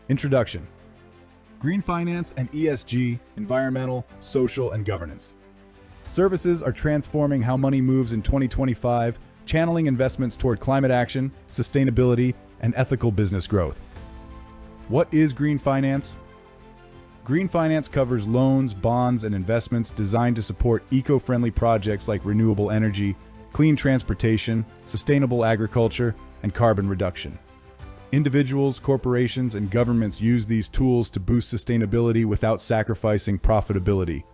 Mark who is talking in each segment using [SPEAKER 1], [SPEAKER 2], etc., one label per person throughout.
[SPEAKER 1] Introduction. Green finance and ESG, environmental, social, and governance. Services are transforming how money moves in 2025, channeling investments toward climate action, sustainability, and ethical business growth. What is green finance? Green finance covers loans, bonds, and investments designed to support eco-friendly projects like renewable energy, clean transportation, sustainable agriculture, and carbon reduction. Individuals, corporations, and governments use these tools to boost sustainability without sacrificing profitability.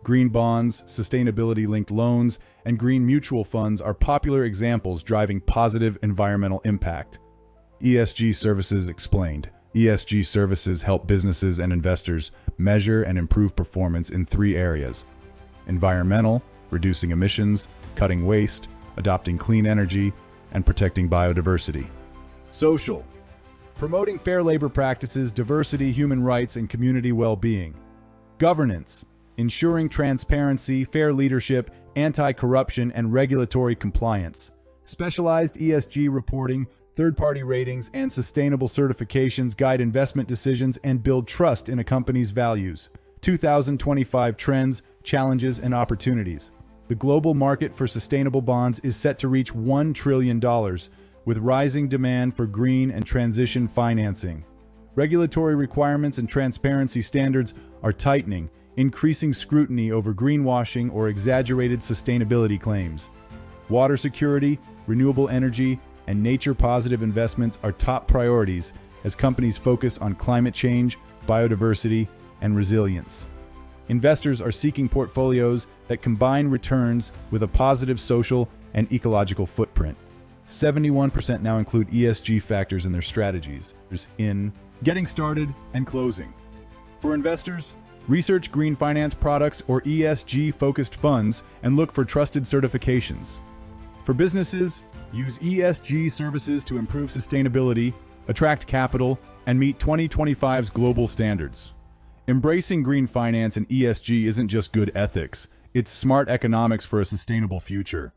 [SPEAKER 1] Green bonds, sustainability-linked loans, and green mutual funds are popular examples driving positive environmental impact. ESG services explained. ESG services help businesses and investors measure and improve performance in 3 areas: environmental, reducing emissions, cutting waste, adopting clean energy, and protecting biodiversity. Social, promoting fair labor practices, diversity, human rights, and community well-being. Governance, ensuring transparency, fair leadership, anti-corruption, and regulatory compliance. Specialized ESG reporting, third-party ratings, and sustainable certifications guide investment decisions and build trust in a company's values. 2025 trends, challenges, and opportunities. The global market for sustainable bonds is set to reach $1 trillion, with rising demand for green and transition financing. Regulatory requirements and transparency standards are tightening, increasing scrutiny over greenwashing or exaggerated sustainability claims. Water security, renewable energy, and nature-positive investments are top priorities as companies focus on climate change, biodiversity, and resilience. Investors are seeking portfolios that combine returns with a positive social and ecological footprint. 71% now include ESG factors in their strategies. In getting started and closing. For investors, research green finance products or ESG-focused funds and look for trusted certifications. For businesses, use ESG services to improve sustainability, attract capital, and meet 2025's global standards. Embracing green finance and ESG isn't just good ethics, it's smart economics for a sustainable future.